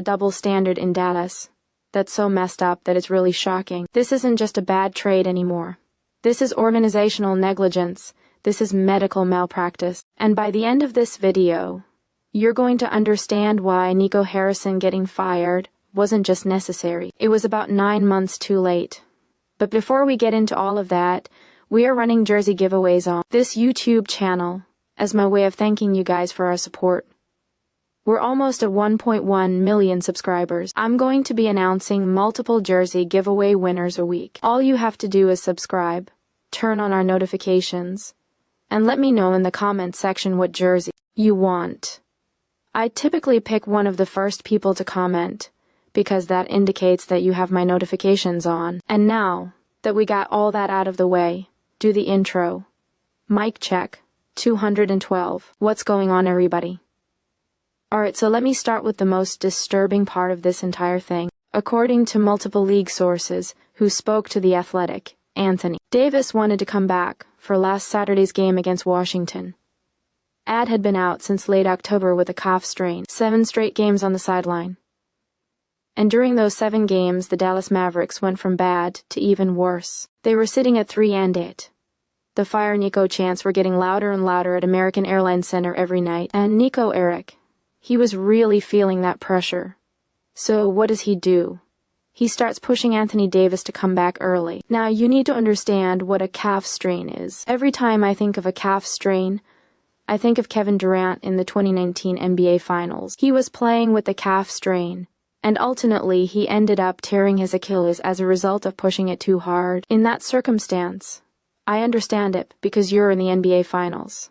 A double standard in Dallas. That's so messed up that it's really shocking. This isn't just a bad trade anymore. This is organizational negligence. This is medical malpractice. And by the end of this video, you're going to understand why Nico Harrison getting fired wasn't just necessary. It was about 9 months too late. But before we get into all of that, we are running jersey giveaways on this YouTube channel as my way of thanking you guys for our support. We're almost at 1.1 million subscribers. I'm going to be announcing multiple jersey giveaway winners a week. All you have to do is subscribe, turn on our notifications, and let me know in the comments section what jersey you want. I typically pick one of the first people to comment, because that indicates that you have my notifications on. And now that we got all that out of the way, do the intro. Mic check. 212. What's going on, everybody? Alright, so let me start with the most disturbing part of this entire thing. According to multiple league sources who spoke to The Athletic, Anthony Davis wanted to come back for last Saturday's game against Washington. Ad had been out since late October with a calf strain, 7 straight games on the sideline. And during those 7 games, the Dallas Mavericks went from bad to even worse. They were sitting at 3-8. The Fire Nico chants were getting louder and louder at American Airlines Center every night, and Nico Eric, he was really feeling that pressure. So what does he do? He starts pushing Anthony Davis to come back early. Now, you need to understand what a calf strain is. Every time I think of a calf strain, I think of Kevin Durant in the 2019 NBA Finals. He was playing with the calf strain, and ultimately he ended up tearing his Achilles as a result of pushing it too hard. In that circumstance, I understand it because you're in the NBA Finals.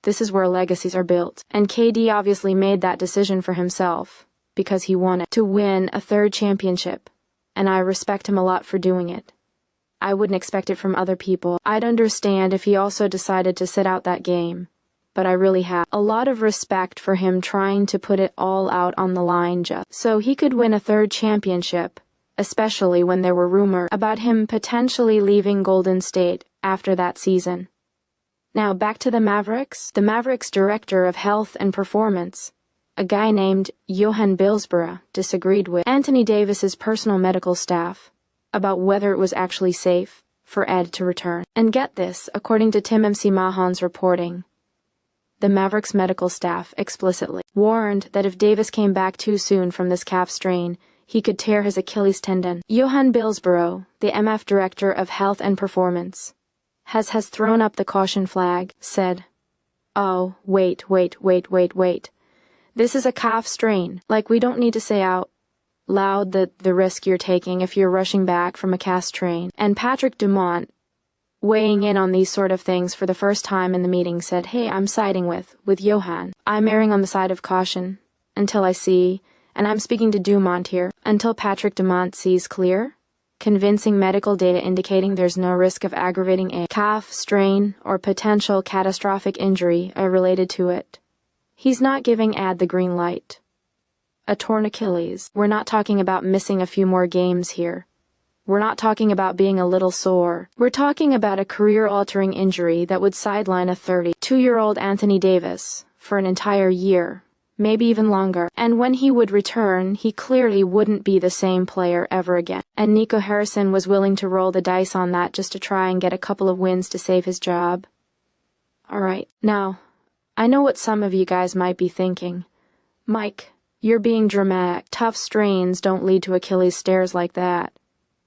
This is where legacies are built. And KD obviously made that decision for himself because he wanted to win a 3rd championship. And I respect him a lot for doing it. I wouldn't expect it from other people. I'd understand if he also decided to sit out that game. But I really have a lot of respect for him trying to put it all out on the line just so he could win a 3rd championship, especially when there were rumors about him potentially leaving Golden State after that season. Now back to the Mavericks. The Mavericks Director of Health and Performance, a guy named Johan Bilsborough, disagreed with Anthony Davis's personal medical staff about whether it was actually safe for Ed to return. And get this, according to Tim MC Mahan's reporting, the Mavericks medical staff explicitly warned that if Davis came back too soon from this calf strain, he could tear his Achilles tendon. Johan Bilsborough, the MF Director of Health and Performance, has thrown up the caution flag, said, "Oh, wait. This is a calf strain. Like, we don't need to say out loud the risk you're taking if you're rushing back from a calf strain." And Patrick Dumont, weighing in on these sort of things for the first time in the meeting, said, "Hey, I'm siding with Johan. I'm erring on the side of caution until I see, and I'm speaking to Dumont here, until Patrick Dumont sees clear, convincing medical data indicating there's no risk of aggravating a calf strain or potential catastrophic injury related to it. He's not giving Ed the green light. A torn Achilles. We're not talking about missing a few more games here. We're not talking about being a little sore. We're talking about a career-altering injury that would sideline a 32-year-old Anthony Davis for an entire year, maybe even longer. And when he would return, he clearly wouldn't be the same player ever again. And Nico Harrison was willing to roll the dice on that just to try and get a couple of wins to save his job. Alright, now, I know what some of you guys might be thinking. Mike, you're being dramatic. Tough strains don't lead to Achilles tears like that.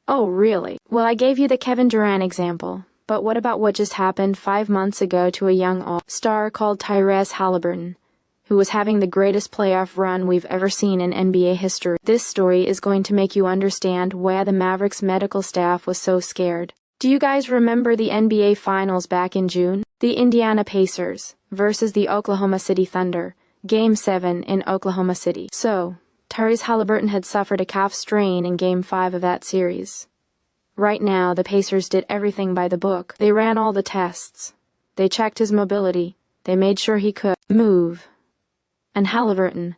Oh, really? Well, I gave you the Kevin Durant example, but what about what just happened 5 months ago to a young all-star called Tyrese Halliburton, who was having the greatest playoff run we've ever seen in NBA history? This story is going to make you understand why the Mavericks medical staff was so scared. Do you guys remember the NBA Finals back in June? The Indiana Pacers versus the Oklahoma City Thunder, Game 7 in Oklahoma City. So, Tyrese Halliburton had suffered a calf strain in Game 5 of that series. Right now, the Pacers did everything by the book. They ran all the tests. They checked his mobility. They made sure he could move. And Halliburton,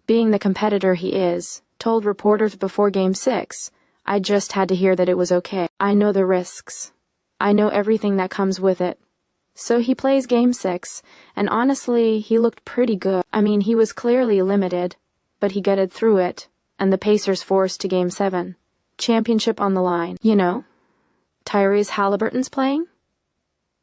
being the competitor he is, told reporters before Game 6, "I just had to hear that it was okay. I know the risks. I know everything that comes with it." So he plays Game 6, and honestly, he looked pretty good. I mean, he was clearly limited, but he gutted through it, and the Pacers forced to Game 7. Championship on the line. You know, Tyrese Halliburton's playing?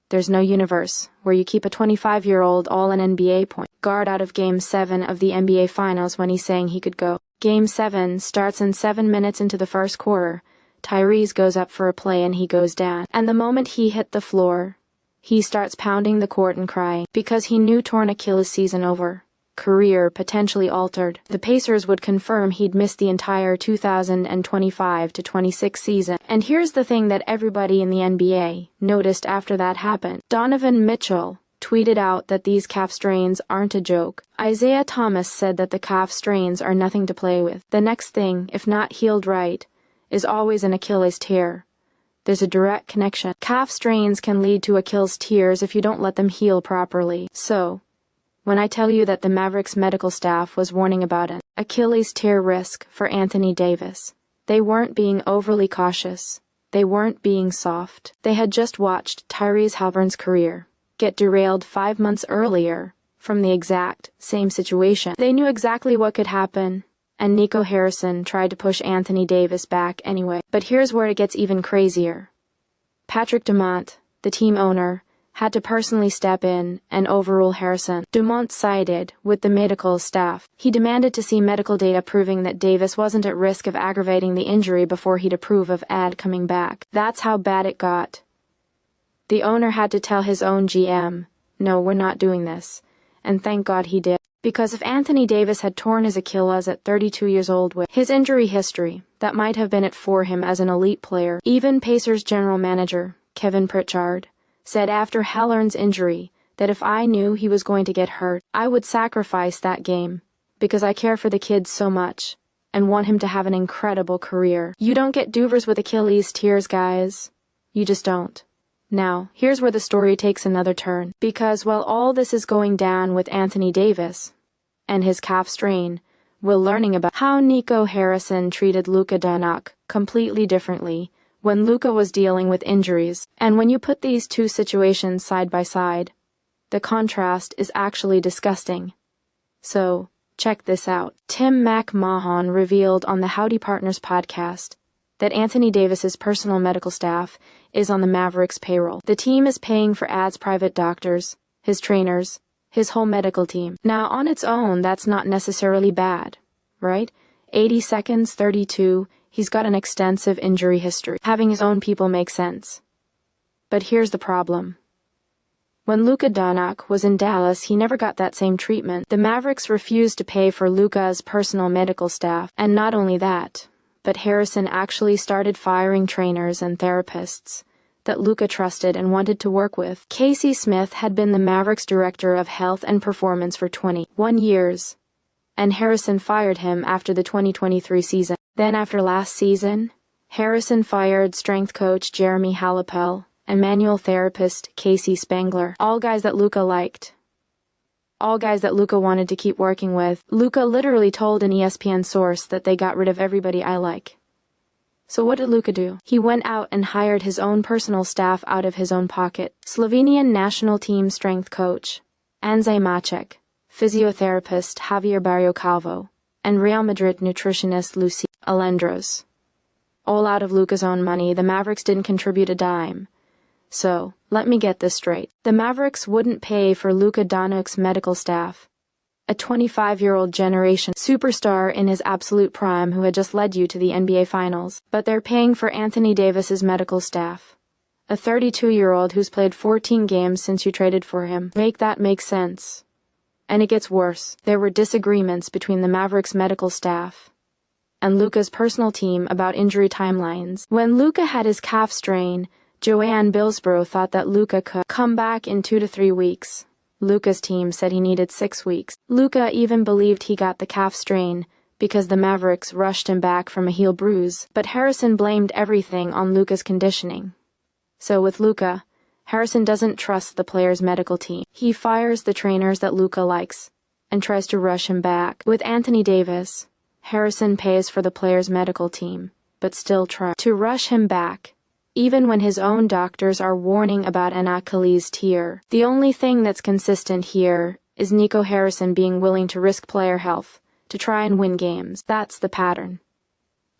There's no universe where you keep a 25-year-old all-NBA point guard out of Game 7 of the NBA Finals when he's saying he could go. Game 7 starts in 7 minutes into the first quarter. Tyrese goes up for a play and he goes down. And the moment he hit the floor, he starts pounding the court and crying because he knew torn Achilles season over. Career potentially altered. The Pacers would confirm he'd missed the entire 2025-26 season. And here's the thing that everybody in the NBA noticed after that happened. Donovan Mitchell tweeted out that these calf strains aren't a joke. Isaiah Thomas said that the calf strains are nothing to play with. The next thing, if not healed right, is always an Achilles tear. There's a direct connection. Calf strains can lead to Achilles tears if you don't let them heal properly. So, when I tell you that the Mavericks medical staff was warning about an Achilles tear risk for Anthony Davis, they weren't being overly cautious. They weren't being soft. They had just watched Tyrese Halliburton's career get derailed 5 months earlier from the exact same situation. They knew exactly what could happen, and Nico Harrison tried to push Anthony Davis back anyway. But here's where it gets even crazier. Patrick Dumont, the team owner, had to personally step in and overrule Harrison. Dumont sided with the medical staff. He demanded to see medical data proving that Davis wasn't at risk of aggravating the injury before he'd approve of Ad coming back. That's how bad it got. The owner had to tell his own GM, "No, we're not doing this." And thank God he did. Because if Anthony Davis had torn his Achilles at 32 years old with his injury history, that might have been it for him as an elite player. Even Pacers general manager, Kevin Pritchard, said after Halliburton's injury that if I knew he was going to get hurt, I would sacrifice that game, because I care for the kid so much, and want him to have an incredible career. You don't get doovers with Achilles tears, guys. You just don't. Now, here's where the story takes another turn, because while all this is going down with Anthony Davis and his calf strain, we're learning about how Nico Harrison treated Luka Doncic completely differently when Luka was dealing with injuries. And when you put these two situations side by side, the contrast is actually disgusting. So, check this out. Tim McMahon revealed on the Howdy Partners podcast that Anthony Davis's personal medical staff is on the Mavericks payroll. The team is paying for Ad's private doctors, his trainers, his whole medical team. Now, on its own, that's not necessarily bad, right? 80 seconds, 32, he's got an extensive injury history. Having his own people makes sense. But here's the problem. When Luka Doncic was in Dallas, he never got that same treatment. The Mavericks refused to pay for Luka's personal medical staff, and not only that, but Harrison actually started firing trainers and therapists that Luka trusted and wanted to work with. Casey Smith had been the Mavericks director of health and performance for 21 years, and Harrison fired him after the 2023 season. Then after last season, Harrison fired strength coach Jeremy Halapel and manual therapist Casey Spangler, all guys that Luka liked. All guys that Luka wanted to keep working with. Luka literally told an ESPN source that they got rid of everybody I like. So what did Luka do? He went out and hired his own personal staff out of his own pocket. Slovenian national team strength coach Anze Macek, physiotherapist Javier Barrio Calvo, and Real Madrid nutritionist Lucy Alendros. All out of Luka's own money. The Mavericks didn't contribute a dime. So, let me get this straight. The Mavericks wouldn't pay for Luka Doncic's medical staff, a 25-year-old generation superstar in his absolute prime who had just led you to the NBA Finals, but they're paying for Anthony Davis's medical staff, a 32-year-old who's played 14 games since you traded for him. Make that make sense. And it gets worse. There were disagreements between the Mavericks medical staff and Luka's personal team about injury timelines. When Luka had his calf strain, Joanne Billsborough thought that Luka could come back in 2 to 3 weeks. Luka's team said he needed 6 weeks. Luka even believed he got the calf strain because the Mavericks rushed him back from a heel bruise, but Harrison blamed everything on Luka's conditioning. So with Luka, Harrison doesn't trust the player's medical team. He fires the trainers that Luka likes and tries to rush him back. With Anthony Davis, Harrison pays for the player's medical team, but still tries to rush him back, even when his own doctors are warning about an Achilles tear. The only thing that's consistent here is Nico Harrison being willing to risk player health to try and win games. That's the pattern.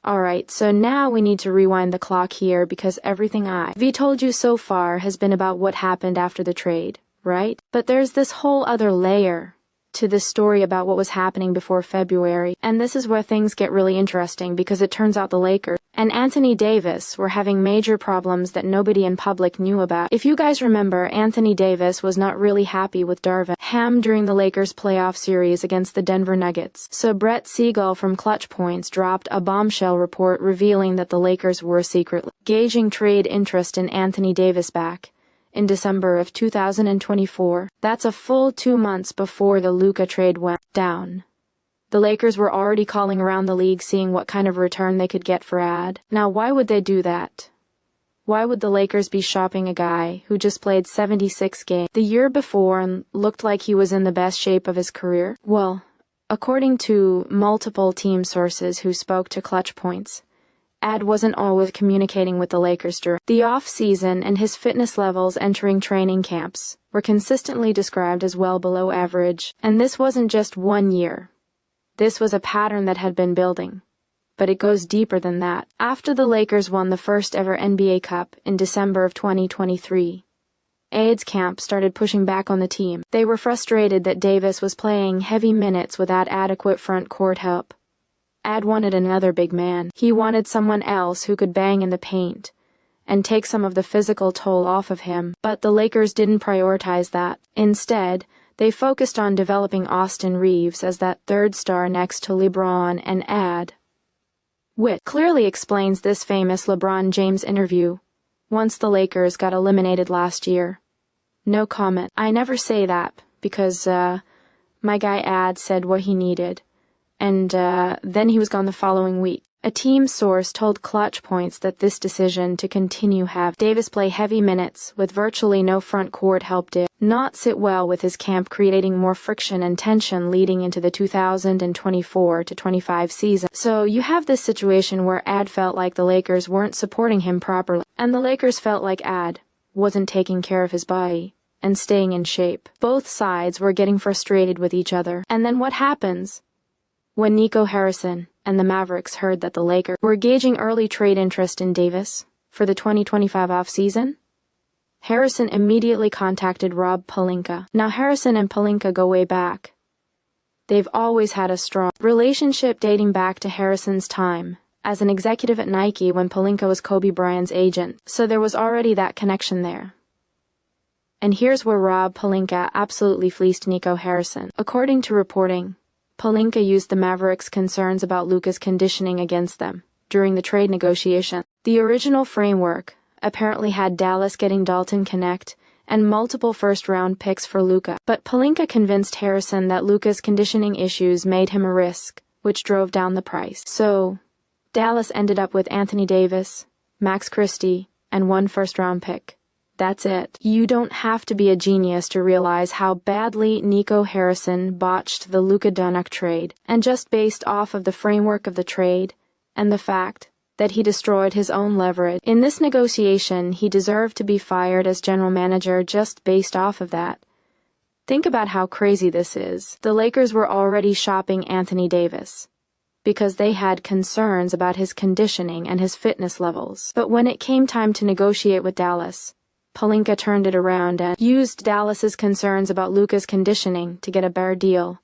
Alright, so now we need to rewind the clock here because everything I've told you so far has been about what happened after the trade, right? But there's this whole other layer to this story about what was happening before February, and this is where things get really interesting because it turns out the Lakers and Anthony Davis were having major problems that nobody in public knew about. If you guys remember, Anthony Davis was not really happy with Darvin Ham during the Lakers playoff series against the Denver Nuggets. So Brett Siegel from Clutch Points dropped a bombshell report revealing that the Lakers were secretly gauging trade interest in Anthony Davis back in December of 2024. That's a full 2 months before the Luka trade went down. The Lakers were already calling around the league seeing what kind of return they could get for Ad. Now, why would they do that? Why would the Lakers be shopping a guy who just played 76 games the year before and looked like he was in the best shape of his career? Well, according to multiple team sources who spoke to Clutch Points, Ad wasn't always communicating with the Lakers during the off-season, and his fitness levels entering training camps were consistently described as well below average. And this wasn't just 1 year. This was a pattern that had been building. But it goes deeper than that. After the Lakers won the first ever NBA Cup in December of 2023, Ad's camp started pushing back on the team. They were frustrated that Davis was playing heavy minutes without adequate front court help. Ad wanted another big man. He wanted someone else who could bang in the paint and take some of the physical toll off of him. But the Lakers didn't prioritize that. Instead, they focused on developing Austin Reeves as that third star next to LeBron and Ad. Which clearly explains this famous LeBron James interview once the Lakers got eliminated last year. No comment. I never say that because my guy Ad said what he needed. And then he was gone the following week. A team source told Clutch Points that this decision to continue have Davis play heavy minutes with virtually no front court help did not sit well with his camp, creating more friction and tension leading into the 2024-25 season. So you have this situation where Ad felt like the Lakers weren't supporting him properly, and the Lakers felt like Ad wasn't taking care of his body and staying in shape. Both sides were getting frustrated with each other. And then what happens? When Nico Harrison and the Mavericks heard that the Lakers were gauging early trade interest in Davis for the 2025 offseason, Harrison immediately contacted Rob Pelinka. Now, Harrison and Pelinka go way back. They've always had a strong relationship dating back to Harrison's time as an executive at Nike when Pelinka was Kobe Bryant's agent, so there was already that connection there. And here's where Rob Pelinka absolutely fleeced Nico Harrison. According to reporting, Pelinka used the Mavericks' concerns about Luka's conditioning against them during the trade negotiation. The original framework apparently had Dallas getting Dalton Connect and multiple first-round picks for Luka, but Pelinka convinced Harrison that Luka's conditioning issues made him a risk, which drove down the price. So, Dallas ended up with Anthony Davis, Max Christie, and 1 first-round pick. That's it. You don't have to be a genius to realize how badly Nico Harrison botched the Luka Doncic trade, and just based off of the framework of the trade and the fact that he destroyed his own leverage in this negotiation, he deserved to be fired as general manager just based off of that. Think about how crazy this is. The Lakers were already shopping Anthony Davis because they had concerns about his conditioning and his fitness levels. But when it came time to negotiate with Dallas, Pelinka turned it around and used Dallas's concerns about Luka's conditioning to get a better deal,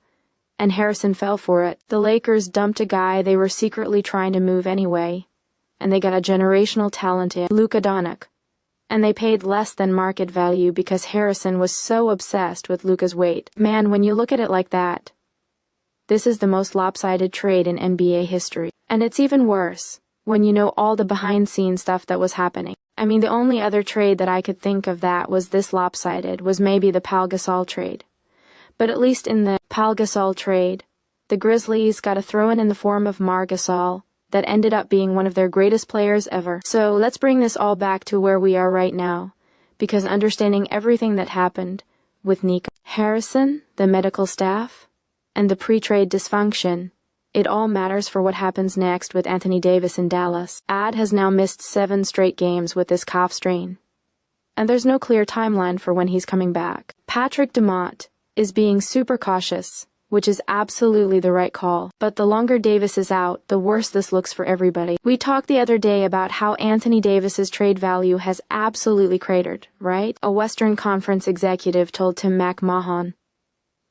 and Harrison fell for it. The Lakers dumped a guy they were secretly trying to move anyway, and they got a generational talent in Luka Doncic, and they paid less than market value because Harrison was so obsessed with Luka's weight. Man, when you look at it like that, this is the most lopsided trade in NBA history. And it's even worse when you know all the behind-the-scenes stuff that was happening. I mean, the only other trade that I could think of that was this lopsided was maybe the Pau Gasol trade. But at least in the Pau Gasol trade, the Grizzlies got a throw-in in the form of Mar Gasol that ended up being one of their greatest players ever. So let's bring this all back to where we are right now, because understanding everything that happened with Nico Harrison, the medical staff, and the pre-trade dysfunction, it all matters for what happens next with Anthony Davis in Dallas. Ad has now missed 7 straight games with this calf strain, and there's no clear timeline for when he's coming back. Patrick Dumont is being super cautious which is absolutely the right call. But the longer Davis is out, the worse this looks for everybody. We talked the other day about how Anthony Davis's trade value has absolutely cratered, right? A Western Conference executive told Tim McMahon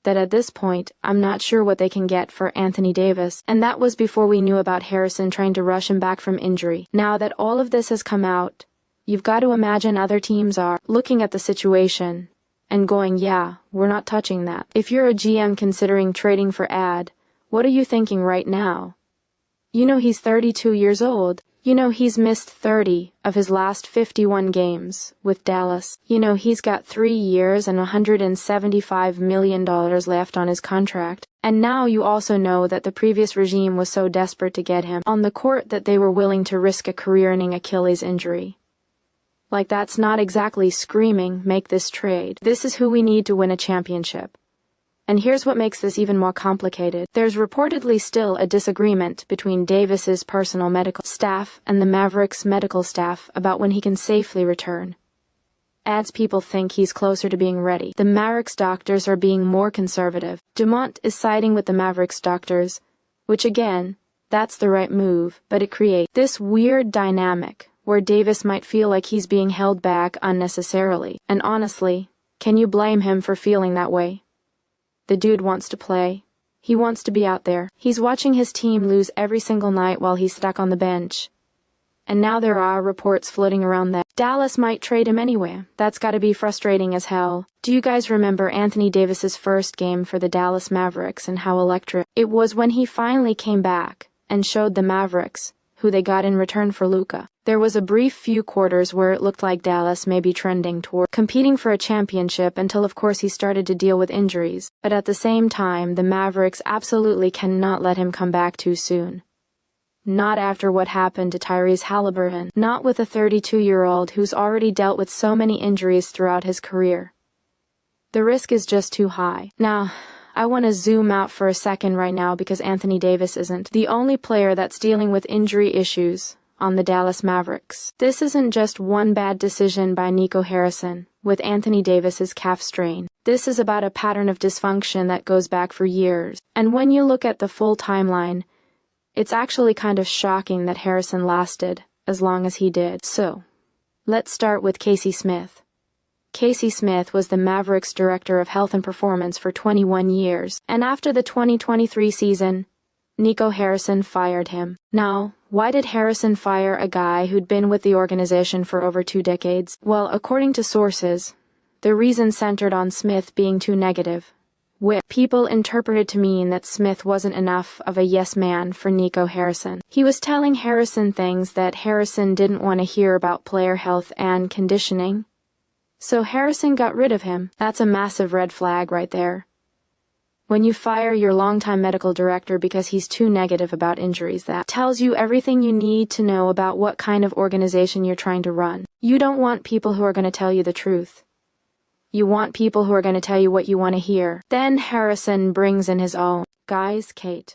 that at this point, I'm not sure what they can get for Anthony Davis, and that was before we knew about Harrison trying to rush him back from injury. Now that all of this has come out, you've got to imagine other teams are looking at the situation and going, yeah, we're not touching that. If you're a GM considering trading for Ad, what are you thinking right now? You know he's 32 years old. You know he's missed 30 of his last 51 games with Dallas. You know he's got 3 years and $175 million left on his contract. And now you also know that the previous regime was so desperate to get him on the court that they were willing to risk a career-ending Achilles injury. Like, that's not exactly screaming, make this trade. This is who we need to win a championship. And here's what makes this even more complicated. There's reportedly still a disagreement between Davis's personal medical staff and the Mavericks' medical staff about when he can safely return. Ad's people think he's closer to being ready. The Mavericks doctors are being more conservative. Dumont is siding with the Mavericks doctors, which again, that's the right move, but it creates this weird dynamic where Davis might feel like he's being held back unnecessarily. And honestly, can you blame him for feeling that way? The dude wants to play. He wants to be out there. He's watching his team lose every single night while he's stuck on the bench. And now there are reports floating around that Dallas might trade him anyway. That's gotta be frustrating as hell. Do you guys remember Anthony Davis's first game for the Dallas Mavericks and how electric it was when he finally came back and showed the Mavericks who they got in return for Luka? There was a brief few quarters where it looked like Dallas may be trending toward competing for a championship until of course he started to deal with injuries. But at the same time, the Mavericks absolutely cannot let him come back too soon. Not after what happened to Tyrese Halliburton. Not with a 32-year-old who's already dealt with so many injuries throughout his career. The risk is just too high. Now, I want to zoom out for a second right now because Anthony Davis isn't the only player that's dealing with injury issues on the Dallas Mavericks. This isn't just one bad decision by Nico Harrison with Anthony Davis's calf strain. This is about a pattern of dysfunction that goes back for years. And when you look at the full timeline, it's actually kind of shocking that Harrison lasted as long as he did. So, let's start with Casey Smith. Casey Smith was the Mavericks Director of Health and Performance for 21 years, and after the 2023 season, Nico Harrison fired him. Now, why did Harrison fire a guy who'd been with the organization for over 2 decades? Well, according to sources, the reason centered on Smith being too negative, which people interpreted to mean that Smith wasn't enough of a yes man for Nico Harrison. He was telling Harrison things that Harrison didn't want to hear about player health and conditioning. So Harrison got rid of him. That's a massive red flag right there. When you fire your longtime medical director because he's too negative about injuries, that tells you everything you need to know about what kind of organization you're trying to run. You don't want people who are going to tell you the truth. You want people who are going to tell you what you want to hear. Then Harrison brings in his own guys. Kate